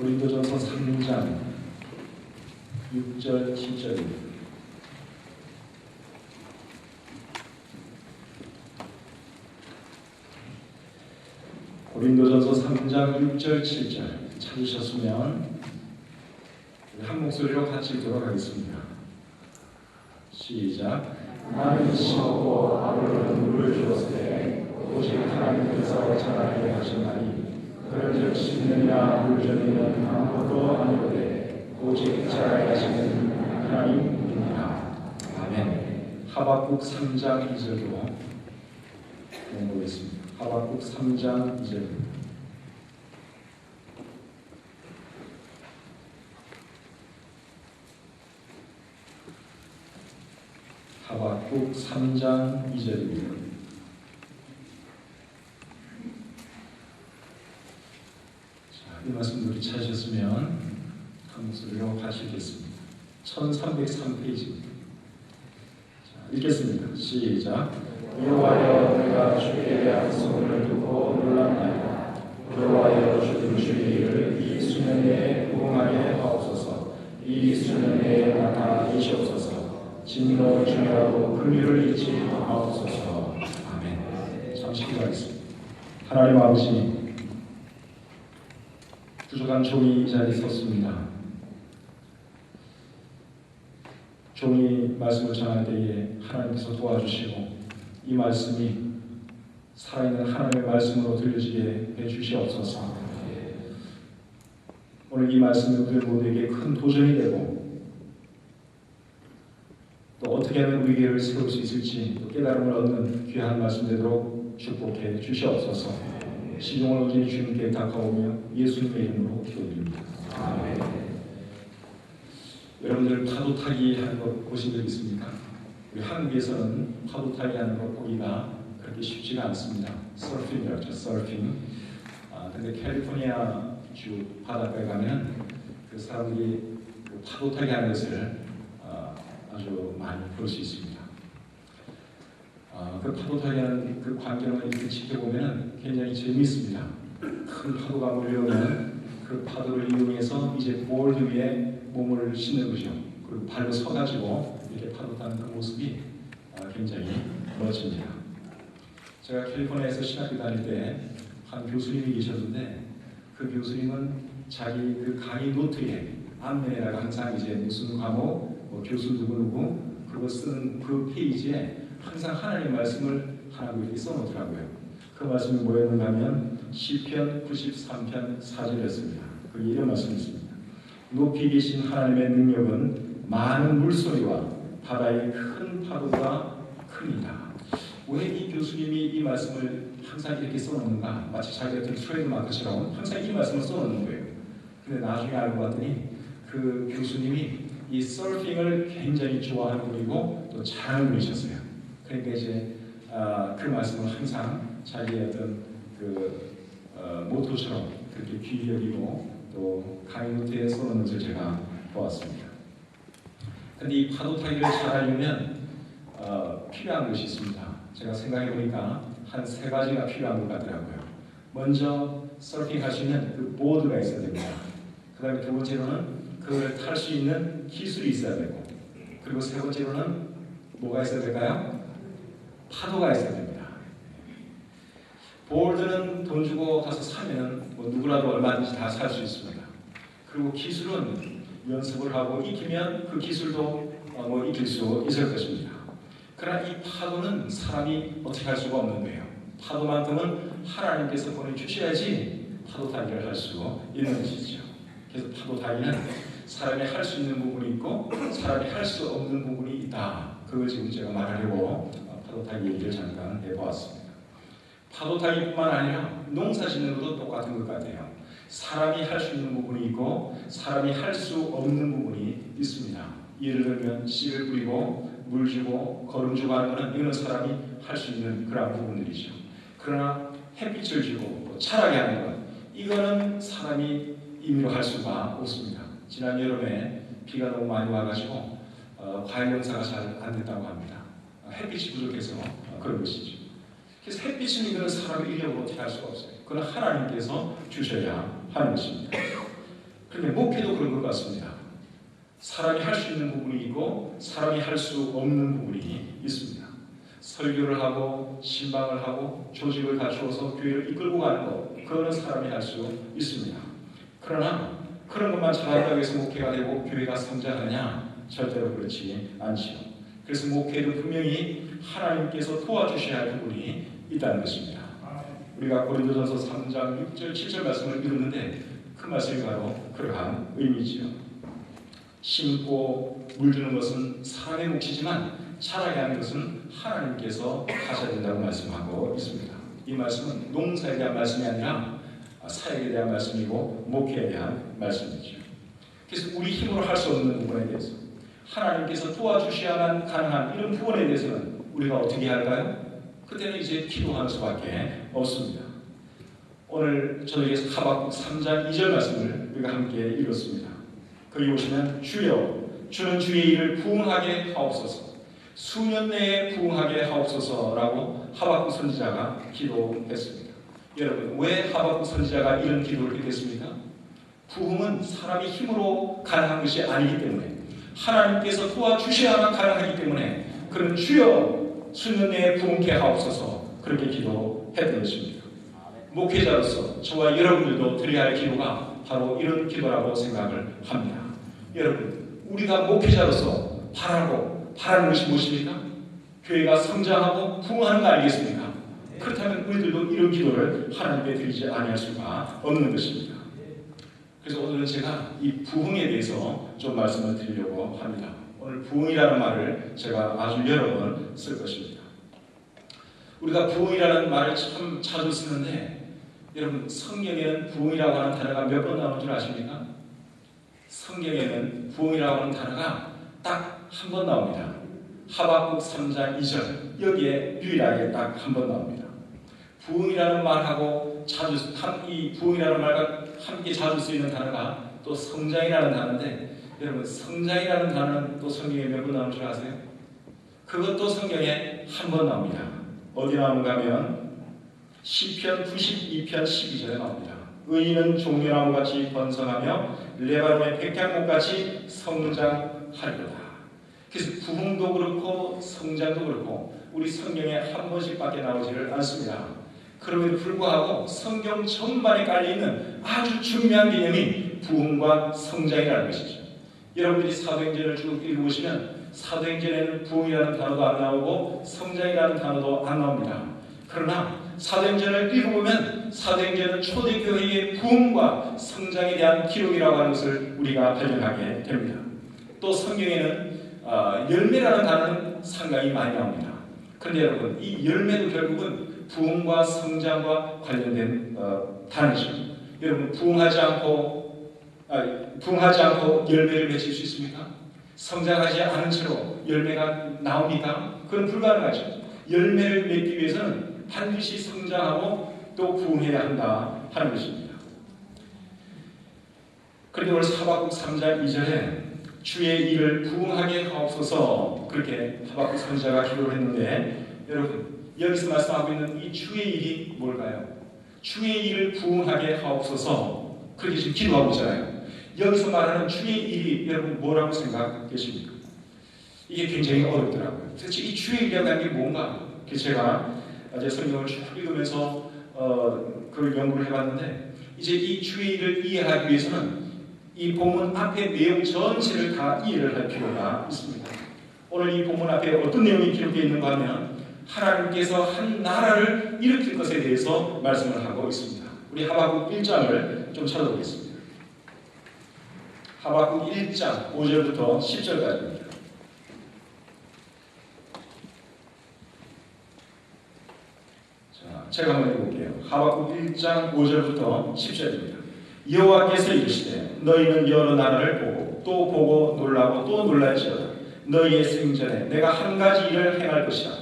고린도전서 3장 6절 7절입니다. 고린도전서 3장 6절 7절 찾으셨으면 한 목소리로 같이 읽도록하겠습니다. 시작. 나는 심었고 아브라함은 물을 주었으되 오직 하나님께서 자라게 하셨나니 그런즉 심느냐 물 주는 아무것도 아니오되 오직 자라게 하시는 하나님이니라. 아멘. 하박국 3장 2절로 보겠습니다. 하박국 3장 2절입니다. 하박국 3장 2절입니다. 자, 이 말씀 우리 찾으셨으면 한 목소리로 같이 읽겠습니다. 1303페이지입니다. 자, 읽겠습니다. 시작. 여호와여 내가 주께 대한 소문을 듣고 놀랐나이다. 여호와여 주님 주의 일을 이 수년에 부응하게 하옵소서. 이 수년에 나타나 계시옵소서. 진노 중이라도 긍휼을 잊지 마옵소서. 아멘. 잠시 기도하겠습니다. 하나님 아버지, 부족한 종이 이 자리에 섰습니다. 종이 말씀을 전할 때에 하나님께서 도와주시고 이 말씀이 살아있는 하나님의 말씀으로 들려지게 해주시옵소서. 오늘 이 말씀이 우리 모두에게 큰 도전이 되고 또 어떻게 하면 우리에게 세울 수 있을지 또 깨달음을 얻는 귀한 말씀 되도록 축복해 주시옵소서. 시종을 오직 주님께 닦아오며 예수님의 이름으로 기도드립니다. 아멘. 여러분들 파도 타기 하는 거 보신 적 있습니까? 우리 한국에서는 파도 타기 하는 거 보기가 그렇게 쉽지가 않습니다. 서핑이라고 하죠. 서핑. 근데 캘리포니아 주 바닷가에 가면 그 사람들이 그 파도 타기 하는 것을 아주 많이 볼 수 있습니다. 그 파도 타기 하는 그 광경을 이렇게 지켜보면 굉장히 재미있습니다. 큰 파도가 몰려오면 그 파도를 이용해서 이제 보드 위에 몸을 싣는 거죠. 그리고 발로 서가지고 이렇게 파도 타는 그 모습이 굉장히 멋집니다. 제가 캘리포니아에서 신학교 다닐 때 한 교수님이 계셨는데 그 교수님은 자기 그 강의 노트에 앞면에다가 항상 이제 무슨 과목, 교수 누구누구 그거 쓰는 그 페이지에 항상 하나님 말씀을 하나고 이렇게 써놓더라고요. 그 말씀이 뭐였는가 하면 시편 93편 4절이었습니다. 그 이런 말씀이 있습니다. 높이 계신 하나님의 능력은 많은 물소리와 바다의 큰 파도가 큽니다. 왜 이 교수님이 이 말씀을 항상 이렇게 써놓는가? 마치 자기 같은 트레이드마크처럼 항상 이 말씀을 써놓는 거예요. 근데 나중에 알고 봤더니 그 교수님이 이 서핑을 굉장히 좋아하는 분이고 또 잘하는 분이셨어요. 그러니까 이제 그 말씀을 항상 자기의 어떤 그 모토처럼 그렇게 귀히 여기고 또 강의 노트에 써놓는 것을 제가 보았습니다. 근데 이 파도 타기를 잘하려면 필요한 것이 있습니다. 제가 생각해 보니까 한 3가지가 필요한 것 같더라고요. 먼저 서핑 할 수 있는 그 보드가 있어야 됩니다. 그 다음에 2번째로는 그걸 탈 수 있는 기술이 있어야 되고, 그리고 3번째로는 뭐가 있어야 될까요? 파도가 있어야 됩니다. 보드는 돈 주고 가서 사면 뭐 누구라도 얼마든지 다 살 수 있습니다. 그리고 기술은 연습을 하고 익히면 그 기술도 익힐 수 있을 것입니다. 그러나 이 파도는 사람이 어떻게 할 수가 없는 거예요. 파도만큼은 하나님께서 보내주셔야지 파도 타기를 할 수 있는 것이죠. 그래서 파도 타기는 사람이 할 수 있는 부분이 있고 사람이 할 수 없는 부분이 있다. 그걸 지금 제가 말하려고 파도 타기 얘기를 잠깐 해보았습니다. 파도 타기뿐만 아니라 농사 짓는 것도 똑같은 것 같아요. 사람이 할 수 있는 부분이 있고 사람이 할 수 없는 부분이 있습니다. 예를 들면 씨를 뿌리고 물 주고 거름 주고 하는 것은 이거는 사람이 할 수 있는 그런 부분들이죠. 그러나 햇빛을 주고 또 자라게 하는 것, 이거는 사람이 임의로 할 수가 없습니다. 지난 여름에 비가 너무 많이 와가지고 과일 농사가 잘 안 됐다고 합니다. 햇빛이 부족해서 그런 것이죠. 그래서 햇빛은 이거는 사람의 인력으로 어떻게 할 수가 없어요. 그건 하나님께서 주셔야 하는 것입니다. 그런데 목회도 그런 것 같습니다. 사람이 할 수 있는 부분이 있고 사람이 할 수 없는 부분이 있습니다. 설교를 하고 신방을 하고 조직을 갖추어서 교회를 이끌고 가는 것, 그거는 사람이 할 수 있습니다. 그러나 그런 것만 잘한다고 해서 목회가 되고 교회가 성장하냐? 절대로 그렇지 않지요. 그래서 목회도 분명히 하나님께서 도와주셔야 할 부분이 있다는 것입니다. 우리가 고린도전서 3장 6절 7절 말씀을 읽었는데 그 말씀이 바로 그러한 의미지요. 심고 물주는 것은 사람의 몫이지만 자라게 하는 것은 하나님께서 하셔야 된다고 말씀하고 있습니다. 이 말씀은 농사에 대한 말씀이 아니라 사역에 대한 말씀이고 목회에 대한 말씀이죠. 그래서 우리 힘으로 할 수 없는 부분에 대해서 하나님께서 도와주셔야만 가능한 이런 부분에 대해서는 우리가 어떻게 할까요? 그때는 이제 기도하는 수밖에 없습니다. 오늘 저에게서 하박국 3장 2절 말씀을 우리가 함께 읽었습니다. 거기 보시면 주여 주는 주의 일을 부응하게 하옵소서, 수년 내에 부응하게 하옵소서라고 하박국 선지자가 기도했습니다. 여러분, 왜 하박국 선지자가 이런 기도를 했겠습니까? 부흥은 사람이 힘으로 가능한 것이 아니기 때문에 하나님께서 도와주셔야만 가능하기 때문에 그런 주여 수년 내에 부흥케 하옵소서 그렇게 기도했던 것입니다. 목회자로서 저와 여러분들도 드려야 할 기도가 바로 이런 기도라고 생각을 합니다. 여러분, 우리가 목회자로서 바라는 것이 무엇입니까? 교회가 성장하고 부흥하는 거 아니겠습니까? 그렇다면 우리들도 이런 기도를 하나님께 드리지 아니할 수가 없는 것입니다. 그래서 오늘은 제가 이 부흥에 대해서 좀 말씀을 드리려고 합니다. 오늘 부흥이라는 말을 제가 아주 여러 번 쓸 것입니다. 우리가 부흥이라는 말을 참 자주 쓰는데 여러분, 성경에는 부흥이라고 하는 단어가 몇 번 나오는 줄 아십니까? 성경에는 부흥이라고 하는 단어가 딱 한 번 나옵니다. 하박국 3장 2절, 여기에 유일하게 딱 한 번 나옵니다. 부흥이라는 말하고 이 부흥이라는 말과 함께 자주 쓰이는 단어가 또 성장이라는 단어인데, 여러분, 성장이라는 단어는 또 성경에 몇 번 나오는 줄 아세요? 그것도 성경에 한 번 나옵니다. 어디 나오는가 하면 시편 92편 12절에 나옵니다. 의인은 종려나무같이 번성하며 레바논의 백향목같이 성장하리로다. 그래서 부흥도 그렇고 성장도 그렇고 우리 성경에 한 번씩밖에 나오지를 않습니다. 그럼에도 불구하고 성경 전반에 깔려있는 아주 중요한 개념이 부흥과 성장이라는 것이죠. 여러분들이 사도행전을 쭉 읽어보시면 사도행전에는 부흥이라는 단어도 안 나오고 성장이라는 단어도 안 나옵니다. 그러나 사도행전을 읽어보면 사도행전은 초대교회의 부흥과 성장에 대한 기록이라고 하는 것을 우리가 발견하게 됩니다. 또 성경에는 열매라는 단어는 상당히 많이 나옵니다. 그런데 여러분, 이 열매도 결국은 부흥과 성장과 관련된 단어죠. 여러분, 부흥하지 않고 열매를 맺을 수 있습니까? 성장하지 않은 채로 열매가 나옵니까? 그건 불가능하죠. 열매를 맺기 위해서는 반드시 성장하고 또 부흥해야 한다 하는 것입니다. 그런데 오늘 하박국 3장 2절에 주의 일을 부흥하게 하옵소서 그렇게 하박국 선지자가 기도를 했는데, 여러분, 여기서 말씀하고 있는 이 주의 일이 뭘까요? 주의 일을 부흥하게 하옵소서 그렇게 지금 기도하고 있잖아요. 여기서 말하는 주의 일이 여러분 뭐라고 생각되십니까? 이게 굉장히 어렵더라고요. 도대체 이 주의 일이라고 하는 게 뭔가? 그래서 제가 어제 성경을 쭉 읽으면서 그걸 연구를 해봤는데, 이제 이 주의 일을 이해하기 위해서는 이 본문 앞의 내용 전체를 다 이해를 할 필요가 있습니다. 오늘 이 본문 앞에 어떤 내용이 기록되어 있는가 하면 하나님께서 한 나라를 일으킬 것에 대해서 말씀을 하고 있습니다. 우리 하박국 1장을 좀 찾아보겠습니다. 하박국 1장 5절부터 10절까지입니다. 자, 제가 한번 읽어볼게요. 하박국 1장 5절부터 10절입니다. 여호와께서 이르시되 너희는 여러 나라를 보고 또 보고 놀라고 또 놀랄지어다. 너희의 생전에 내가 한 가지 일을 행할 것이라.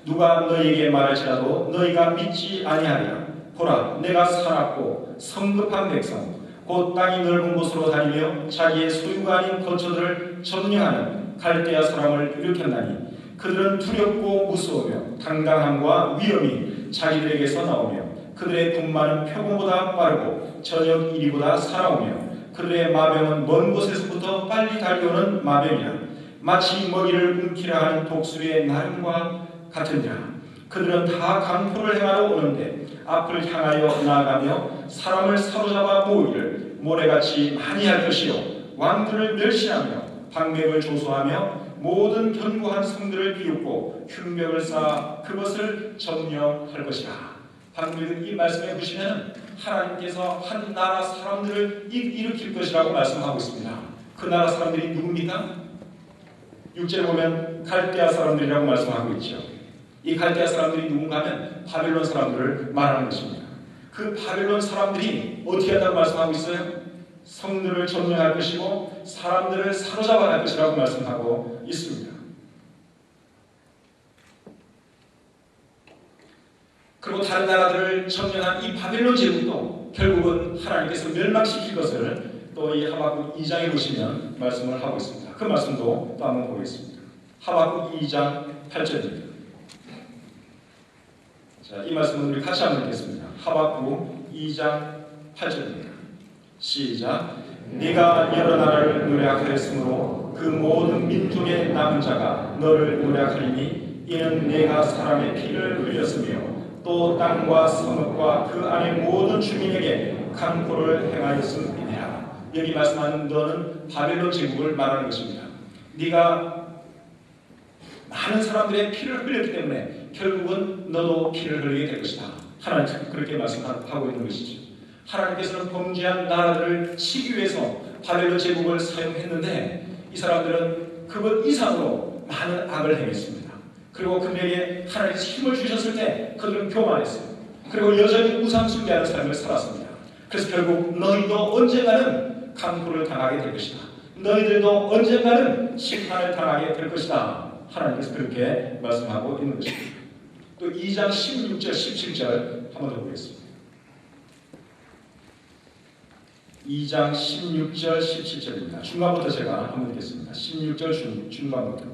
누가 너희에게 말할지라도 너희가 믿지 아니하리라. 보라, 내가 살았고 성급한 백성 곧 땅이 넓은 곳으로 다니며 자기의 소유가 아닌 거처들을 점령하는 갈대아 사람을 일으켰나니 그들은 두렵고 무서우며 당당함과 위엄이 자기들에게서 나오며 그들의 군마는 표범보다 빠르고 저녁 이리보다 살아오며 그들의 마병은 먼 곳에서부터 빨리 달려오는 마병이라. 마치 먹이를 움키려 하는 독수리의 나름과 같으니라. 그들은 다 강포를 행하러 오는데 앞을 향하여 나아가며 사람을 사로잡아 모으기를 모래같이 많이 할 것이요 왕들을 멸시하며 방백을 조소하며 모든 견고한 성들을 비웃고 흉벽을 쌓아 그것을 점령할 것이라. 방금 이 말씀에 보시면 하나님께서 한 나라 사람들을 일으킬 것이라고 말씀하고 있습니다. 그 나라 사람들이 누굽니까? 6절에 보면 갈대아 사람들이라고 말씀하고 있죠. 이 갈대아 사람들이 누군가 하면 바벨론 사람들을 말하는 것입니다. 그 바벨론 사람들이 어떻게 한다고 말씀하고 있어요? 성들을 점령할 것이고 사람들을 사로잡아 갈 것이라고 말씀하고 있습니다. 그리고 다른 나라들을 점령한 이 바벨론 제국도 결국은 하나님께서 멸망시킬 것을 또 이 하박국 2장에 보시면 말씀을 하고 있습니다. 그 말씀도 또 한번 보겠습니다. 하박국 2장 8절입니다. 자, 이 말씀은 우리 같이 한번 읽겠습니다. 하박국 2장 8절입니다. 시작. 네가 여러 나라를 노략하였으므로 그 모든 민족의 남은 자가 너를 노략하리니 이는 네가 사람의 피를 흘렸으며 또 땅과 성읍과 그 안의 모든 주민에게 강포를 행하였음이니라. 여기 말씀하는 너는 바벨론 제국을 말하는 것입니다. 네가 많은 사람들의 피를 흘렸기 때문에 결국은 너도 피를 흘리게 될 것이다. 하나님 그렇게 말씀하고 있는 것이죠. 하나님께서는 범죄한 나라들을 치기 위해서 바벨론 제국을 사용했는데 이 사람들은 그것 이상으로 많은 악을 행했습니다. 그리고 그들에게 하나님께서 힘을 주셨을 때 그들은 교만했어요. 그리고 여전히 우상 숭배하는 삶을 살았습니다. 그래서 결국 너희도 언젠가는 강포를 당하게 될 것이다. 너희들도 언젠가는 심판을 당하게 될 것이다. 하나님께서 그렇게 말씀하고 있는 것입니다. 또 2장 16절 17절 한번 더 보겠습니다. 2장 16절 17절입니다. 중간부터 제가 한번 읽겠습니다. 16절 중간부터.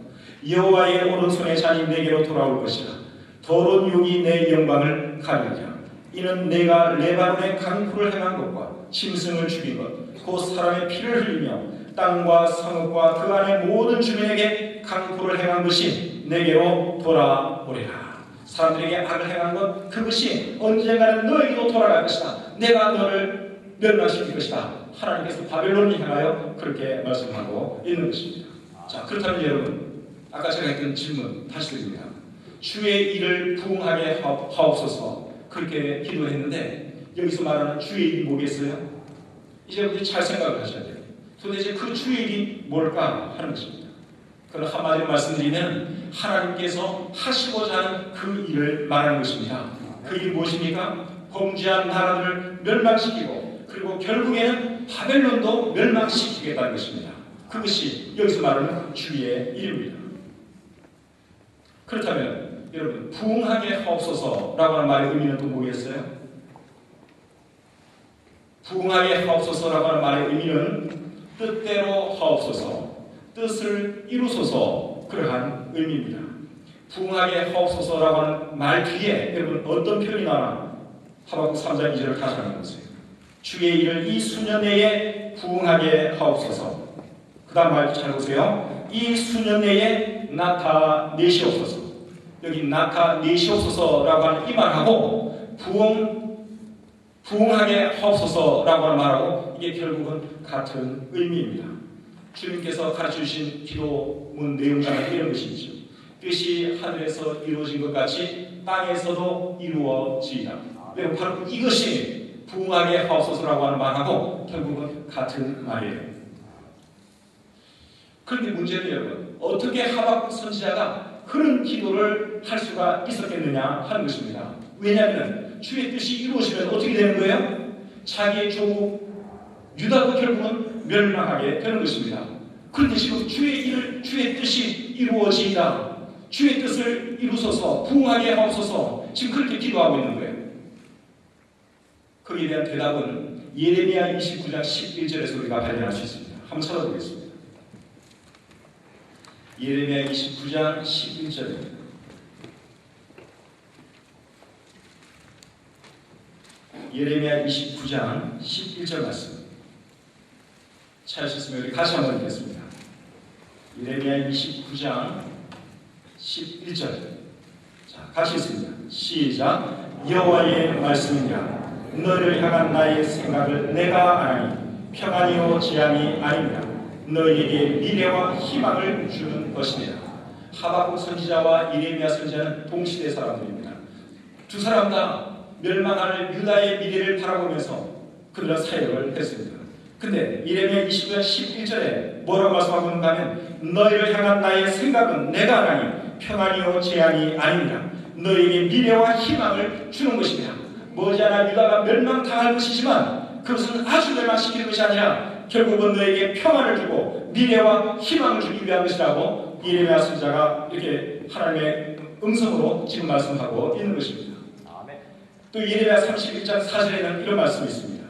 여호와의 오른손의 잔이 내게로 돌아올 것이라. 더러운 욕이 내 영광을 가리리라. 이는 내가 레바논의 강포를 행한 것과 짐승을 죽인 것 곧 사람의 피를 흘리며 땅과 성읍과 그 안의 모든 주민에게 강포를 행한 것이 내게로 돌아오리라. 사람들에게 악을 행한 것 그것이 언젠가는 너에게도 돌아갈 것이다. 내가 너를 멸망시킬 것이다. 하나님께서 바벨론을 향하여 그렇게 말씀하고 있는 것입니다. 자, 그렇다면 여러분 아까 제가 했던 질문 다시 드립니다. 주의 일을 부응하게 하옵소서 그렇게 기도했는데 여기서 말하는 주의 일이 뭐겠어요? 이제 우리 잘 생각을 하셔야 돼요. 도대체 그 주의 일이 뭘까 하는 것입니다. 그럼 한마디로 말씀드리면 하나님께서 하시고자 하는 그 일을 말하는 것입니다. 그 일이 무엇입니까? 범죄한 나라를 멸망시키고 그리고 결국에는 바벨론도 멸망시키겠다는 것입니다. 그것이 여기서 말하는 주의 일입니다. 그렇다면 여러분 부응하게 하옵소서라고 하는 말의 의미는 또 뭐겠어요? 부응하게 하옵소서라고 하는 말의 의미는 뜻대로 하옵소서, 뜻을 이루소서 그러한 의미입니다. 부응하게 하옵소서라고 하는 말 뒤에 여러분 어떤 표현이 나오나 하박국 3장 2절을 다시 한번 보세요. 주의 일을 이 수년 내에 부응하게 하옵소서. 그 다음 말 잘 보세요. 이 수년 내에 나타내시옵소서. 여기 나타내시옵소서라고 하는 이 말하고 부응하게 하옵소서라고 하는 말하고 이게 결국은 같은 의미입니다. 주님께서 가르쳐주신 기도문 내용과는 이런 것이죠. 뜻이 하늘에서 이루어진 것 같이 땅에서도 이루어지이다. 바로 이것이 부응하게 하옵소서라고 하는 말하고 결국은 같은 말이에요. 그런데 문제는 여러분 어떻게 하박국 선지자가 그런 기도를 할 수가 있었겠느냐 하는 것입니다. 왜냐하면 주의 뜻이 이루어지면 어떻게 되는 거예요? 자기의 조국 유다도 결국은 멸망하게 되는 것입니다. 그런데 지금 주의 뜻이 이루어지이다. 주의 뜻을 이루소서 부응하게 하옵소서 지금 그렇게 기도하고 있는 거예요. 거기에 대한 대답은 예레미야 29장 11절에서 우리가 발견할 수 있습니다. 한번 찾아보겠습니다. 예레미야 29장 11절입니다. 예레미야 29장 11절 말씀. 찾으셨으면 우리 같이 한번 읽겠습니다. 이레미야 29장 11절. 자, 같이 읽습니다. 시작. 여호와의 말씀이니라. 너희를 향한 나의 생각을 내가 아나니 평안이요 재앙이 아닙니다. 너희에게 미래와 희망을 주는 것이니라. 하박국 선지자와 이레미야 선지자는 동시대 사람들입니다. 두 사람 다 멸망할 유다의 미래를 바라보면서 그들은 사역을 했습니다. 근데 이레미야 29장 11절에 뭐라고 말씀하고 있는가 하면 너희를 향한 나의 생각은 내가 아나니 평안이요 재앙이 아닙니다. 너희에게 미래와 희망을 주는 것입니다. 머지않아 유다가 멸망당할 것이지만 그것은 아주 멸망시키는 것이 아니라 결국은 너에게 평안을 주고 미래와 희망을 주기 위한 것이라고 이레미야 선지자가 이렇게 하나님의 음성으로 지금 말씀하고 있는 것입니다. 또 이레미야 31장 4절에는 이런 말씀이 있습니다.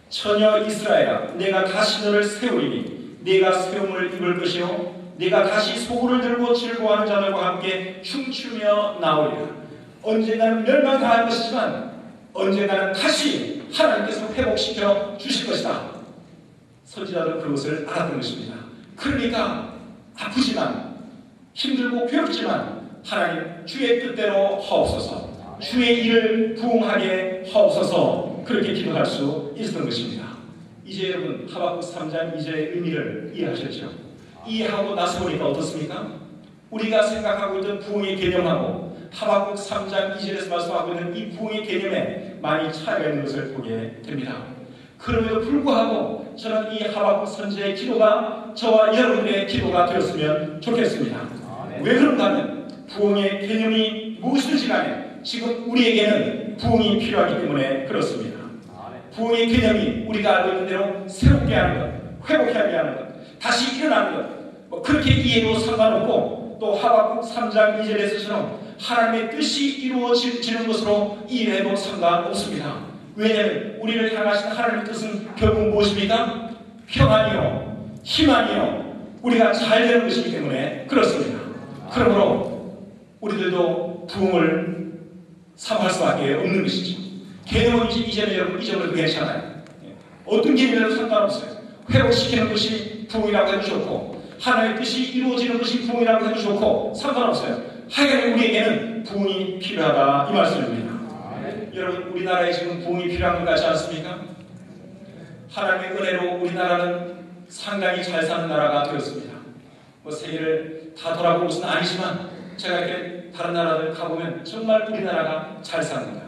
처녀 이스라엘아, 내가 다시 너를 세우리니 네가 세움을 입을 것이요 네가 다시 소울을 들고 즐거워하는 자들과 함께 춤추며 나오리라. 언젠가는 멸망당할 것이지만 언젠가는 다시 하나님께서 회복시켜 주실 것이다. 선지자들은 그것을 알았던 것입니다. 그러니까 아프지만 힘들고 괴롭지만 하나님 주의 뜻대로 하옵소서, 주의 일을 부응하게 하옵소서, 그렇게 기도할 수 있었던 것입니다. 이제 여러분 하박국 3장 2절의 의미를 이해하셨죠? 이해하고 나서 보니까 어떻습니까? 우리가 생각하고 있던 부흥의 개념하고 하박국 3장 2절에서 말씀하고 있는 이 부흥의 개념에 많이 차이가 있는 것을 보게 됩니다. 그럼에도 불구하고 저는 이 하박국 선지자의 기도가 저와 여러분의 기도가 되었으면 좋겠습니다. 왜 그런가 하면 부흥의 개념이 무엇이든지 간에 지금 우리에게는 부흥이 필요하기 때문에 그렇습니다. 부흥의 개념이 우리가 알고 있는 대로 새롭게 하는 것, 회복하게 하는 것, 다시 일어나는 것, 그렇게 이해도 상관없고 또 하박국 3장 2절에서처럼 하나님의 뜻이 이루어지는 것으로 이해해도 상관없습니다. 왜냐하면 우리를 향하신 하나님의 뜻은 결국 무엇입니까? 평안이요 희망이요 우리가 잘 되는 것이기 때문에 그렇습니다. 그러므로 우리들도 부흥을 삼할 수밖에 없는 것이죠. 개념은 이제는 여러분 잊어버려도 괜찮아요. 어떤 개념이라도 상관없어요. 회복시키는 것이 부흥이라고 해도 좋고 하나님의 뜻이 이루어지는 것이 부흥이라고 해도 좋고 상관없어요. 하여간 우리에게는 부흥이 필요하다 이 말씀입니다. 여러분 우리나라에 지금 부흥이 필요한 것 같지 않습니까? 하나님의 은혜로 우리나라는 상당히 잘 사는 나라가 되었습니다. 세계를 다 돌아볼 것은 아니지만 제가 이렇게 다른 나라들 가보면 정말 우리나라가 잘 삽니다.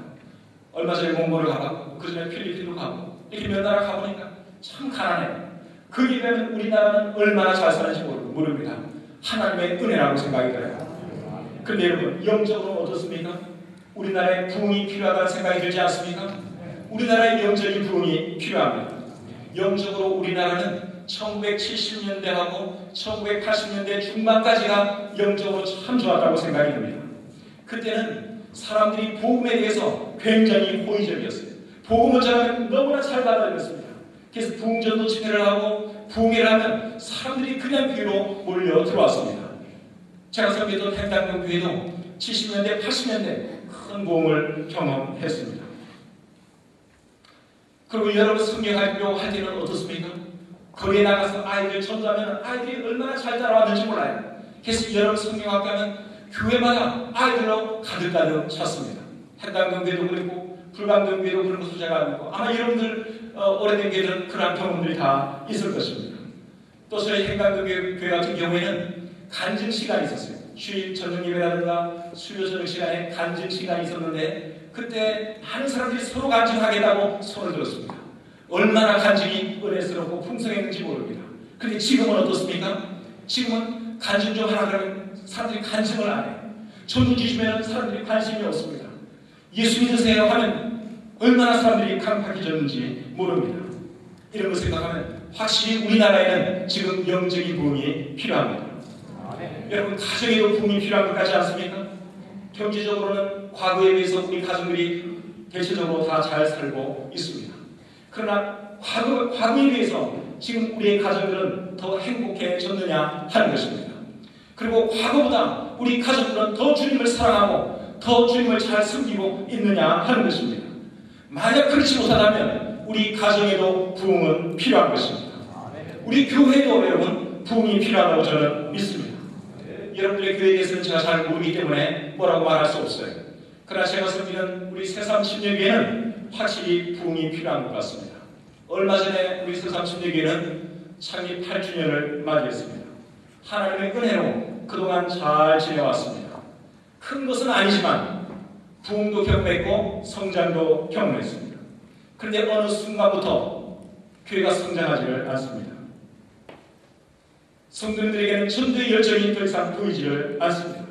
얼마 전에 몽골을 가봤고 그전에 필리핀도 가고 이렇게 몇 나라 가보니까 참 가난해요. 거기에 비하면 우리나라는 얼마나 잘 사는지 모릅니다. 하나님의 은혜라고 생각이 들어요. 그런데 여러분 영적으로 어떻습니까? 우리나라에 부흥이 필요하다는 생각이 들지 않습니까? 우리나라의 영적인 부흥이 필요합니다. 영적으로 우리나라는 1970년대하고 1980년대 중반까지가 영적으로 참 좋았다고 생각이 듭니다. 그때는 사람들이 복음에 대해서 굉장히 호의적이었어요. 복음을 전하면 너무나 잘 받아들였습니다. 그래서 부흥전도 집회를 하고 부흥회를 하면 사람들이 그냥 교회로 몰려 들어왔습니다. 제가 섬기던 팽당동 교회도 70년대, 80년대 큰 부흥을 경험했습니다. 그리고 여러분 성경학교 할 때는 어떻습니까? 거기에 나가서 아이들 전도하면 아이들이 얼마나 잘 따라왔는지 몰라요. 그래서 여러분 성경학교 가면 교회마다 아이들로 가득가득 찼습니다. 팽당동교회도 그랬고 불광동교회도 그런 것을 제가 알고 아마 여러분들 오래된 교회들은 그런 경험들이 다 있을 것입니다. 또 저희 팽당동교회 같은 경우에는 간증 시간이 있었어요. 주일 저녁 예배라든가 수요 저녁 시간에 간증 시간이 있었는데 그때 많은 사람들이 서로 간증하겠다고 손을 들었습니다. 얼마나 간증이 은혜스럽고 풍성했는지 모릅니다. 그런데 지금은 어떻습니까? 지금은 간증 좀 하라 그러면 사람들이 간증을 안 해요. 전도 주시면 사람들이 관심이 없습니다. 예수 믿으세요 하면 얼마나 사람들이 강팍해졌는지 모릅니다. 이런 걸 생각하면 확실히 우리나라에는 지금 영적인 부흥이 필요합니다. 여러분 가정에도 부흥이 필요한 것 같지 않습니까? 경제적으로는 과거에 비해서 우리 가정들이 대체적으로 다 잘 살고 있습니다. 그러나 과거에 비해서 지금 우리의 가정들은 더 행복해졌느냐 하는 것입니다. 그리고 과거보다 우리 가족들은 더 주님을 사랑하고 더 주님을 잘 섬기고 있느냐 하는 것입니다. 만약 그렇지 못하다면 우리 가정에도 부흥은 필요한 것입니다. 우리 교회도 여러분 부흥이 필요하다고 저는 믿습니다. 여러분들의 교회에 대해서는 제가 잘 모르기 때문에 뭐라고 말할 수 없어요. 그러나 제가 섬기는 우리 새삼 침례교회는 확실히 부흥이 필요한 것 같습니다. 얼마 전에 우리 새삼 침례교회는 창립 8주년을 맞이했습니다. 하나님의 은혜로 그동안 잘 지내왔습니다. 큰 것은 아니지만 부흥도 경험했고 성장도 경험했습니다. 그런데 어느 순간부터 교회가 성장하지를 않습니다. 성도님들에게는 전도의 열정이 더 이상 보이지를 않습니다.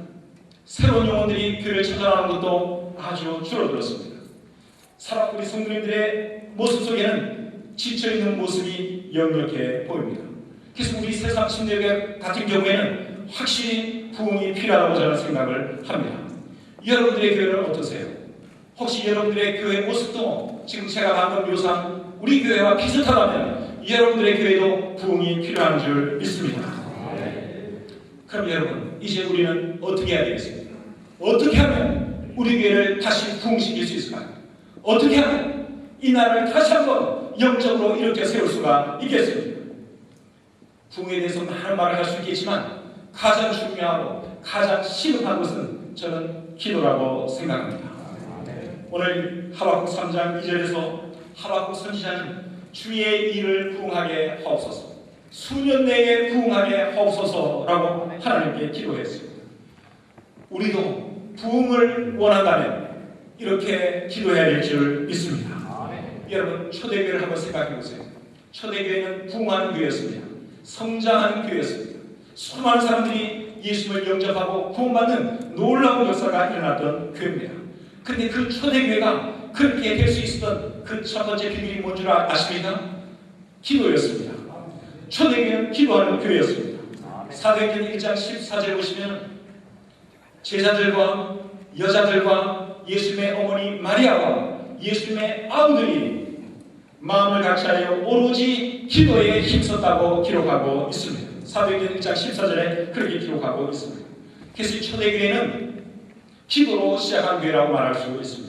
새로운 영혼들이 교회를 찾아나오는 것도 아주 줄어들었습니다. 우리 성도님들의 모습 속에는 지쳐있는 모습이 역력해 보입니다. 그래서 우리 새삼 침례교회 같은 경우에는 확실히 부흥이 필요하다고 저는 생각을 합니다. 여러분들의 교회는 어떠세요? 혹시 여러분들의 교회 모습도 지금 제가 방금 묘사한 우리 교회와 비슷하다면 여러분들의 교회도 부흥이 필요한 줄 믿습니다. 그럼 여러분, 이제 우리는 어떻게 해야 되겠습니까? 어떻게 하면 우리 교회를 다시 부흥시킬 수 있을까요? 어떻게 하면 이 나라를 다시 한번 영적으로 일으켜 세울 수가 있겠습니까? 부흥에 대해서 많은 말을 할 수 있겠지만 가장 중요하고 가장 시급한 것은 저는 기도라고 생각합니다. 오늘 하박국 3장 2절에서 하박국 선지자는 주의 일을 부흥하게 하옵소서, 수년 내에 부흥하게 하옵소서라고 하나님께 기도했습니다. 우리도 부흥을 원한다면 이렇게 기도해야 될 줄 믿습니다. 여러분, 초대교회를 한번 생각해 보세요. 초대교회는 부흥하는 교회였습니다. 성장하는 교회였습니다. 수많은 사람들이 예수님을 영접하고 구원받는 놀라운 역사가 일어났던 교회입니다. 그런데 그 초대교회가 그렇게 될 수 있었던 그 첫 번째 비밀이 뭔 줄 아십니까? 기도였습니다. 초대교회는 기도하는 교회였습니다. 사도행전 1장 14절에 보시면 제자들과 여자들과 예수님의 어머니 마리아와 예수님의 아우들이 마음을 같이하여 오로지 기도에 힘썼다고 기록하고 있습니다. 사도행전 1장 14절에 그렇게 기록하고 있습니다. 그래서 초대교회는 기도로 시작한 교회라고 말할 수 있습니다.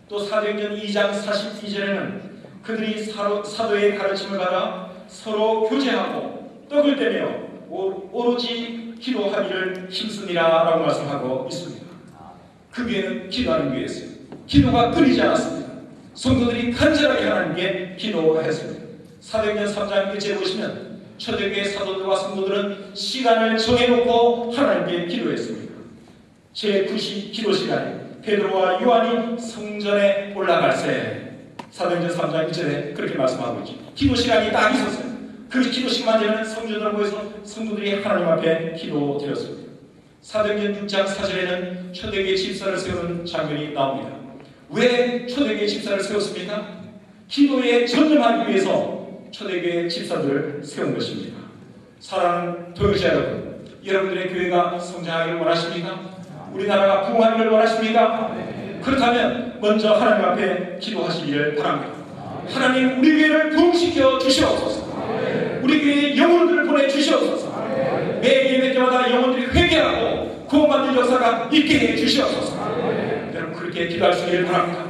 또 사도행전 2장 42절에는 그들이 사도의 가르침을 받아 서로 교제하고 떡을 떼며 오로지 기도하기를 힘쓰니라 라고 말씀하고 있습니다. 그 교회는 기도하는 교회였어요. 기도가 끊이지 않았습니다. 성도들이 간절하게 하나님께 기도했습니다. 사도행전 3장 1절에 보시면 초대교회 사도들과 성도들은 시간을 정해놓고 하나님께 기도했습니다. 제9시 기도 시간에 베드로와 요한이 성전에 올라갈새 사도행전 3장 1절에 그렇게 말씀하고 있죠. 기도 시간이 딱 있었어요. 그 기도 시간만 되면 성전으로 모여서 성도들이 하나님 앞에 기도드렸습니다. 사도행전 6장 4절에는 초대교회 집사를 세우는 장면이 나옵니다. 왜 초대교회 집사를 세웠습니까? 기도에 전념하기 위해서 초대교회 집사들을 세운 것입니다. 사랑하는 교회자 여러분, 여러분들의 교회가 성장하기를 원하십니까? 우리나라가 부흥하기를 원하십니까? 그렇다면 먼저 하나님 앞에 기도하시기를 바랍니다. 하나님, 우리 교회를 부흥시켜 주시옵소서. 우리 교회에 영혼들을 보내주시옵소서. 매 예배 때마다 영혼들이 회개하고 구원받는 역사가 있게 해 주시옵소서. 여러분, 그렇게 기도할 수 있기를 바랍니다.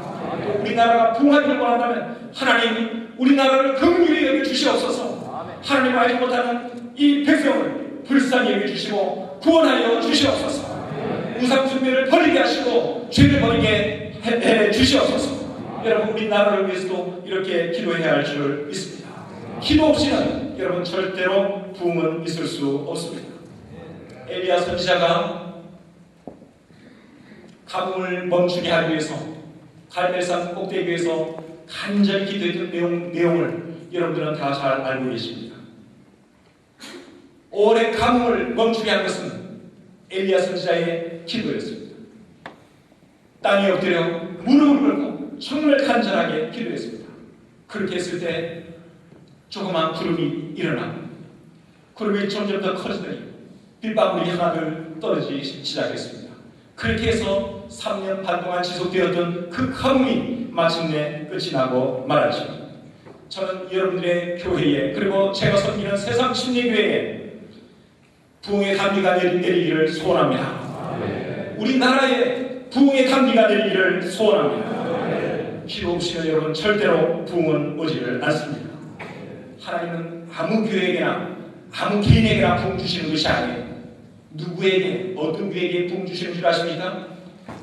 또 우리나라가 부흥하기를 원한다면 하나님, 우리나라를 긍휼히 여겨 주시옵소서. 하나님 알지 못하는 이 백성을 불쌍히 여겨 주시고 구원하여 주시옵소서. 우상 숭배를 버리게 하시고 죄를 버리게 해 주시옵소서. 여러분, 우리나라를 위해서도 이렇게 기도해야 할 줄 믿습니다. 기도 없이는 여러분 절대로 부흥은 있을 수 없습니다. 엘리야 선지자가 가뭄을 멈추게 하기 위해서 갈멜산 꼭대기에서 간절히 기도했던 내용을 여러분들은 다 잘 알고 계십니다. 올해 가뭄을 멈추게 한 것은 엘리야 선지자의 기도였습니다. 땅에 엎드려 무릎을 꿇고 정말 간절하게 기도했습니다. 그렇게 했을 때 조그만 구름이 일어나 구름이 점점 더 커지더니 빗방울이 하나둘 떨어지기 시작했습니다. 그렇게 해서 3년 반 동안 지속되었던 그 가뭄이 마침내 끝이 나고 말았죠. 저는 여러분들의 교회에, 그리고 제가 섬기는 새삼 침례교회에 부흥의 단비가 내리기를 소원합니다. 우리나라에 부흥의 단비가 내리기를 소원합니다. 기도 없이는 여러분 절대로 부흥은 오지를 않습니다. 하나님은 아무 교회에게나 아무 개인에게나 부흥 주시는 것이 아니에요. 누구에게 어떤 교회에게 부흥 주시는 줄 아십니까?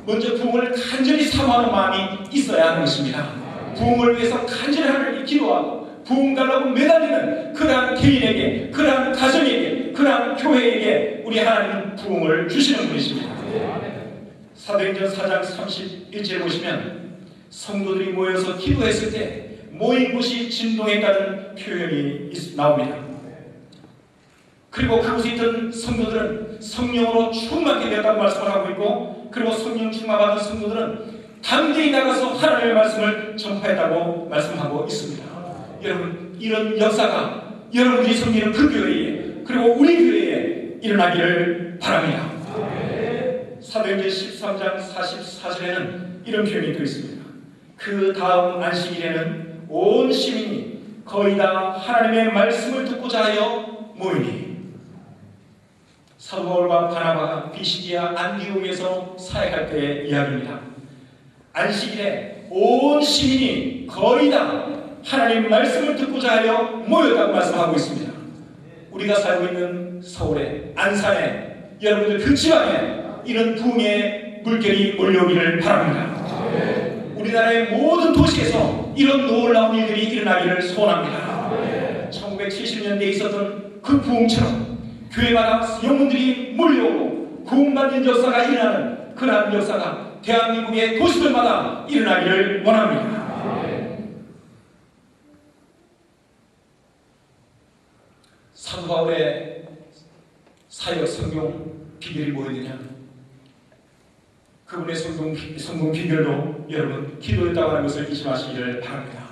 먼저 부흥을 간절히 사모하는 마음이 있어야 하는 것입니다. 부흥을 위해서 간절히 하나님께 기도하고 부흥 달라고 매달리는 그러한 개인에게, 그러한 가정에게, 그러한 교회에게 우리 하나님은 부흥을 주시는 분이십니다. 사도행전 4장 31절에 보시면 성도들이 모여서 기도했을 때 모인 곳이 진동했다는 표현이 나옵니다. 그리고 그곳에 있던 성도들은 성령으로 충만하게 되었다고 말씀을 하고 있고, 그리고 성령 충만받은 성도들은 담대히 나가서 하나님의 말씀을 전파했다고 말씀하고 있습니다. 여러분, 이런 역사가 여러분들이 섬기는 그 교회에, 그리고 우리 교회에 일어나기를 바랍니다. 사도행전 13장 44절에는 이런 표현이 또 있습니다. 그 다음 안식일에는 온 시민이 거의 다 하나님의 말씀을 듣고자 하여 모이니, 사도 바울과 바나바가 비시디아 안디옥에서 사역할 때의 이야기입니다. 안식일에 온 시민이 거의 다 하나님 말씀을 듣고자 하여 모였다고 말씀하고 있습니다. 우리가 살고 있는 서울에, 안산에, 여러분들 그 지방에 이런 부흥의 물결이 몰려오기를 바랍니다. 우리나라의 모든 도시에서 이런 놀라운 일들이 일어나기를 소원합니다. 1970년대에 있었던 그 부흥처럼 교회마다 영혼들이 몰려오고 구원받는 역사가 일어나는 그러한 역사가 대한민국의 도시들마다 일어나기를 원합니다. 사도 바울의 사역 성경 비결이 뭐였느냐? 그분의 성공 비결도 여러분 기도였다고 하는 것을 잊지 마시기를 바랍니다.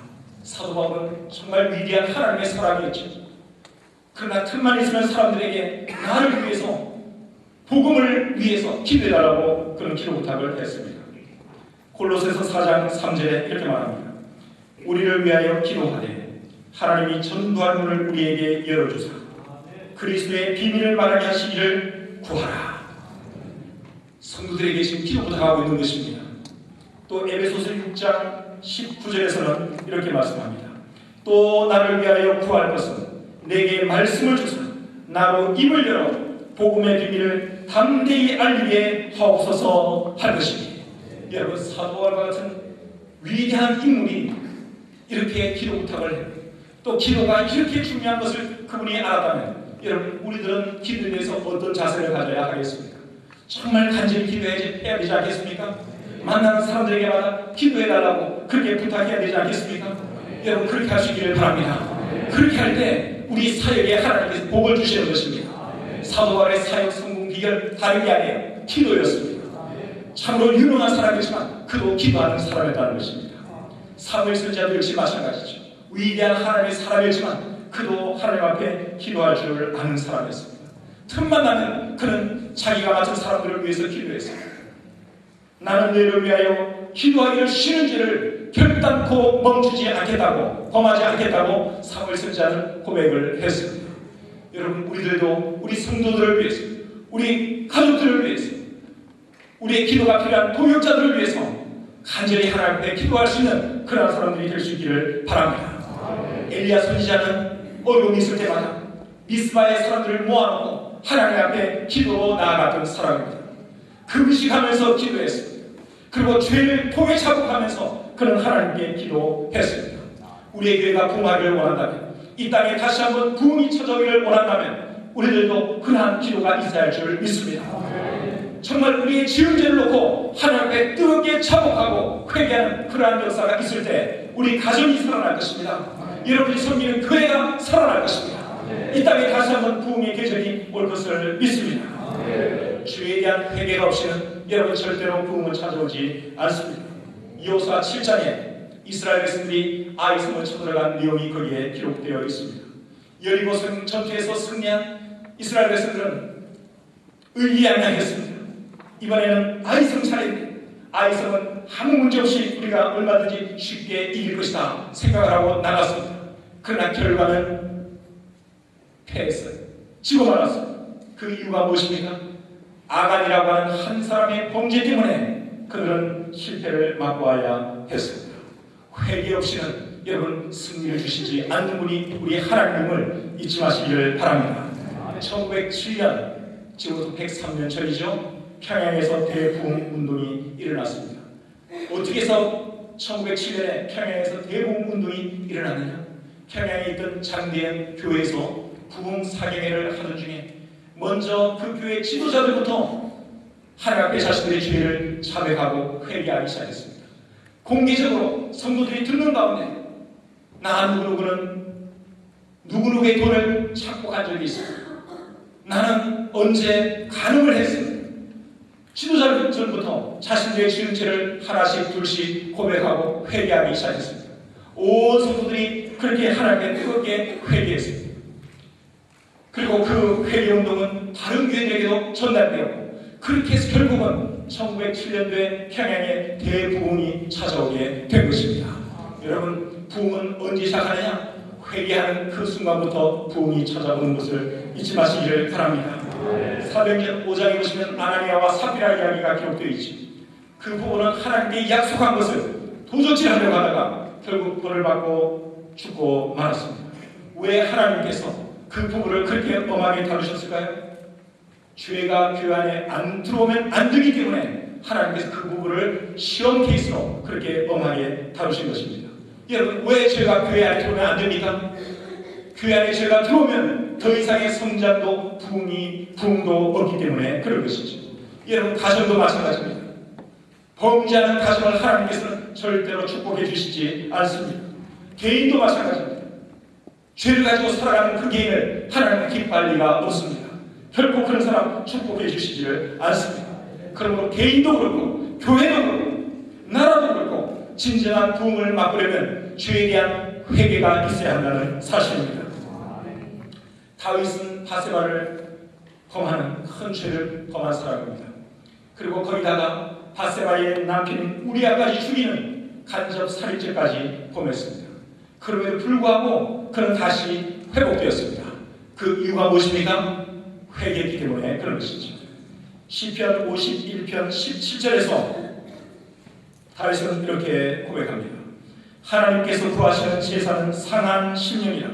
사도 바울은 정말 위대한 하나님의 사람이었죠. 그러나 틈만 있으면 사람들에게 나를 위해서, 복음을 위해서 기도해달라고 그런 기도 부탁을 했습니다. 골로새서 4장 3절에 이렇게 말합니다. 우리를 위하여 기도하되 하나님이 전도할 문을 우리에게 열어주사 그리스도의 비밀을 말하게 하시기를 구하라. 성도들에게 지금 기도 부탁하고 있는 것입니다. 또 에베소서 6장 19절에서는 이렇게 말씀합니다. 또 나를 위하여 구할 것은 내게 말씀을 주사 나로 입을 열어 복음의 비밀을 담대히 알리게 하옵소서 할 것이니, 여러분 사도 바울과 같은 위대한 인물이 이렇게 기도 부탁을 해요. 또 기도가 이렇게 중요한 것을 그분이 알았다면 여러분 우리들은 기도에 대해서 어떤 자세를 가져야 하겠습니까? 정말 간절히 기도해야 되지 않겠습니까? 만나는 사람들에게마다 기도해달라고 그렇게 부탁해야 되지 않겠습니까? 여러분 그렇게 하시기를 바랍니다. 그렇게 할 때 우리 사역에 하나님께서 복을 주시는 것입니다. 사도 바울의 사역 성공 비결 다른 게 아니에요. 기도였습니다. 참으로 유능한 사람이지만 그도 기도하는 사람이었다는 것입니다. 사무엘 선지자도 역시 마찬가지죠. 위대한 하나님의 사람이었지만 그도 하나님 앞에 기도할 줄 아는 사람이었습니다. 틈만 나면 그는 자기가 맡은 사람들을 위해서 기도했습니다. 나는 너희를 위하여 기도하기를 쉬는 죄를 결단코 멈추지 않겠다고, 범하지 않겠다고 사무엘 선지자는 고백을 했습니다. 여러분 우리들도 우리 성도들을 위해서, 우리 가족들을 위해서, 우리의 기도가 필요한 동역자들을 위해서 간절히 하나님 앞에 기도할 수 있는 그런 사람들이 될 수 있기를 바랍니다. 엘리야 선지자는 어려움이 있을 때마다 미스바의 사람들을 모아놓고 하나님 앞에 기도로 나아갔던 사람입니다. 금식하면서 기도했습니다. 그리고 죄를 통해 자복하면서 그는 하나님께 기도했습니다. 우리의 교회가 부흥하기를 원한다면, 이 땅에 다시 한번 부흥이 쳐져오기를 원한다면 우리들도 그러한 기도가 있어야 할 줄 믿습니다. 정말 우리의 지은 죄를 놓고 하나님 앞에 뜨겁게 자복하고 회개하는 그러한 역사가 있을 때 우리 가정이 살아날 것입니다. 여러분이 섬기는 교회가 살아날 것입니다. 이 땅에 다시 한번 부흥의 계절이 올 것을 믿습니다. 주에 대한 회개가 없이는 여러분 절대로 부흥은 찾아오지 않습니다. 여호수아 7장에 이스라엘 백성들이 아이성을 쳐들어간 내용이 거기에 기록되어 있습니다. 여리고 전투에서 승리한 이스라엘 백성들은 의기양양했습니다. 이번에는 아이성 차례인데 아이성은 아무 문제 없이 우리가 얼마든지 쉽게 이길 것이다 생각을 하고 나갔습니다. 그러나 결과는 패했어요. 지고 말았어요. 그 이유가 무엇입니까? 아간이라고 하는 한 사람의 범죄 때문에 그들은 실패를 맛보아야 했습니다. 회개 없이는 여러분 승리를 주시지 않는 분이 우리 하나님을 잊지 마시기를 바랍니다. 1907년, 지금부터 103년 전이죠. 평양에서 대부흥 운동이 일어났습니다. 어떻게 해서 1907년에 평양에서 대부흥 운동이 일어났느냐? 평양에 있던 장대현 교회에서 부흥 사경회를 하던 중에 먼저 그 교회 지도자들부터 하나님 앞에 자신들의 죄를 자백하고 회개하기 시작했습니다. 공개적으로 성도들이 듣는 가운데 나 누구누구는 누구누구의 돈을 착복한 적이 있습니다. 나는 언제 간음을 했습니다. 지도자들부터 자신들의 지은 죄를 하나씩 둘씩 고백하고 회개하기 시작했습니다. 온 성도들이 그렇게 하나님께 뜨겁게 회개했습니다. 그리고 그 회개운동은 다른 교회들에게도 전달되었고 그렇게 해서 결국은 1907년도에 평양에 대부흥이 찾아오게 된 것입니다. 여러분, 부흥은 언제 시작하느냐? 회개하는 그 순간부터 부흥이 찾아오는 것을 잊지 마시기를 바랍니다. 사도행전 5장에 보시면 아나니아와 삽비라 이야기가 기록되어 있지. 그 부부는 하나님께 약속한 것을 도적질하려고 하다가 결국 벌을 받고 죽고 말았습니다. 왜 하나님께서 그 부부를 그렇게 엄하게 다루셨을까요? 죄가 교회 안에 안 들어오면 안 되기 때문에 하나님께서 그 부부를 시험 케이스로 그렇게 엄하게 다루신 것입니다. 여러분, 왜 죄가 교회 안에 들어오면 안 됩니까? 교회 안에 죄가 들어오면 더 이상의 성장도 부흥도 없기 때문에 그런 것이죠. 여러분, 가정도 마찬가지입니다. 범죄하는 가정을 하나님께서는 절대로 축복해 주시지 않습니다. 개인도 마찬가지입니다. 죄를 가지고 살아가는 그 개인을 하나님은 기뻐할 리가 없습니다. 결코 그런 사람 축복해 주시지를 않습니다. 그러므로 개인도 그렇고 교회도 그렇고 나라도 그렇고 진정한 부흥을 맛보려면 죄에 대한 회개가 있어야 한다는 사실입니다. 다윗은 바세바를 범하는 큰 죄를 범한 사람입니다. 그리고 거기다가 바세바의 남편 우리아까지 죽이는 간접 살인죄까지 범했습니다. 그럼에도 불구하고 그는 다시 회복되었습니다. 그 이유가 무엇입니까? 회개했기 때문에 그런 것이죠. 시편 51편 17절에서 다윗은 이렇게 고백합니다. 하나님께서 구하시는 제사는 상한 심령이라.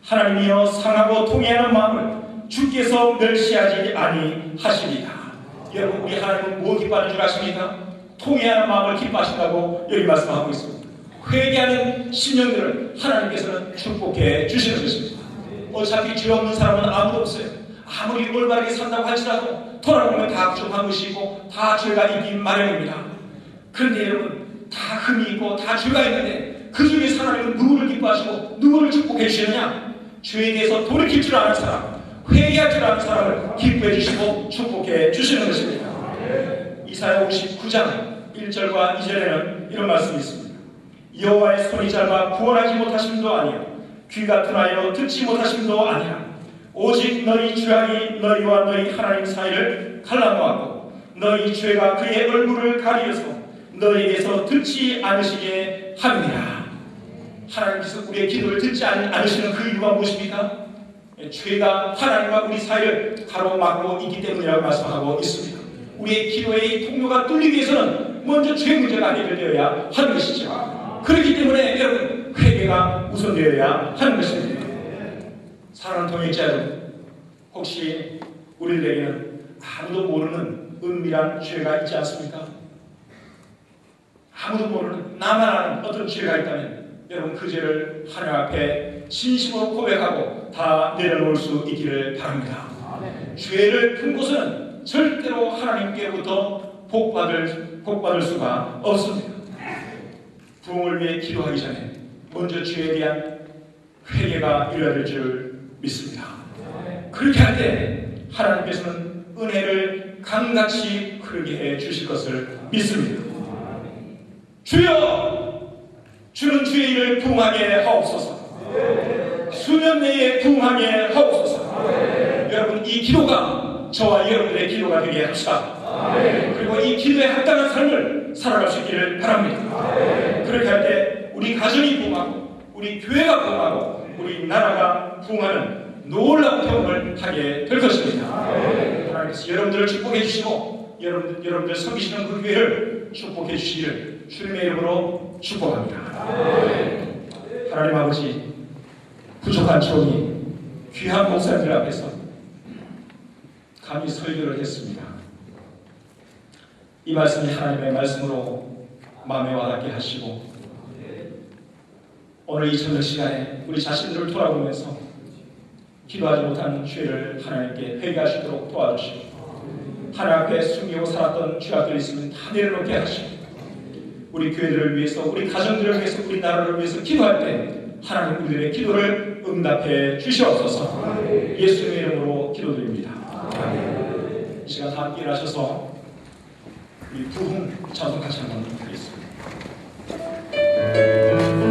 하나님이여 상하고 통회하는 마음을 주께서 멸시하지 아니하시리다. 여러분, 우리 하나님은 뭐 기뻐하는 줄 아십니까? 통회하는 마음을 기뻐하신다고 여기 말씀하고 있습니다. 회개하는 심령들을 하나님께서는 축복해 주시는 것입니다. 어차피 죄 없는 사람은 아무도 없어요. 아무리 올바르게 산다고 할지라도 돌아보면 다 부족한 것이고 다 죄가 있긴 마련입니다. 그런데 여러분, 다 흠이 있고 다 죄가 있는데 그 중에서 하나님은 누구를 기뻐하시고 누구를 축복해 주시느냐? 죄에 대해서 돌이킬 줄 아는 사람, 회개할 줄 아는 사람을 기뻐해 주시고 축복해 주시는 것입니다. 이사야 59장 1절과 2절에는 이런 말씀이 있습니다. 여호와의 손이 짧아 구원하지 못하심도 아니요 귀가 둔하여 듣지 못하심도 아니라 오직 너희 죄악이 너희와 너희 하나님 사이를 갈라놓았고 너희 죄가 그의 얼굴을 가리어서 너희에게서 듣지 않으시게 함이니라. 하나님께서 우리의 기도를 듣지 않으시는 그 이유가 무엇입니까? 죄가 하나님과 우리 사이를 가로막고 있기 때문이라고 말씀하고 있습니다. 우리의 기도의 통로가 뚫리기 위해서는 먼저 죄 문제가 해결되어야 하는 것이죠. 그렇기 때문에 여러분, 회개가 우선되어야 하는 것입니다. 사랑하는 동역자 여러분, 혹시 우리들에게는 아무도 모르는 은밀한 죄가 있지 않습니까? 아무도 모르는 나만 아는 어떤 죄가 있다면 여러분, 그 죄를 하나님 앞에 진심으로 고백하고 다 내려놓을 수 있기를 바랍니다. 죄를 품고서는 절대로 하나님께로부터 복받을 수가 없습니다. 부흥을 위해 기도하기 전에 먼저 죄에 대한 회개가 이루어야 될 줄 믿습니다. 그렇게 할 때 하나님께서는 은혜를 강같이 흐르게 해 주실 것을 믿습니다. 주여, 주는 주의 일을 부흥하게 하옵소서. 수년 내에 부흥하게 하옵소서. 여러분, 이 기도가 저와 여러분들의 기도가 되게 합시다. 그리고 이 기도에 합당한 삶을 살아갈 수 있기를 바랍니다. 그렇게 할 때 우리 가정이 부흥하고 우리 교회가 부흥하고 우리 나라가 부흥하는 놀라운 경험을 하게 될 것입니다. 하나님께서 여러분들을 축복해 주시고 여러분들 섬기시는 그 교회를 축복해 주시기를 주님의 이름으로 축복합니다. 하나님 아버지, 부족한 종이 귀한 목사님들 앞에서 감히 설교를 했습니다. 이 말씀이 하나님의 말씀으로 마음에 와닿게 하시고, 오늘 이 저녁 시간에 우리 자신들을 돌아보면서 기도하지 못한 죄를 하나님께 회개하시도록 도와주시고, 하나님 앞에 숨기고 살았던 죄악들이 있으면 다 내려놓게 하시고, 우리 교회들을 위해서, 우리 가정들을 위해서, 우리 나라를 위해서 기도할 때 하나님 우리들의 기도를 응답해 주시옵소서. 예수님의 이름으로 기도드립니다. 이 시간 다 함께 일하셔서 우리 부흥 찬송 같이 한번 하겠습니다. Amen.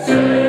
새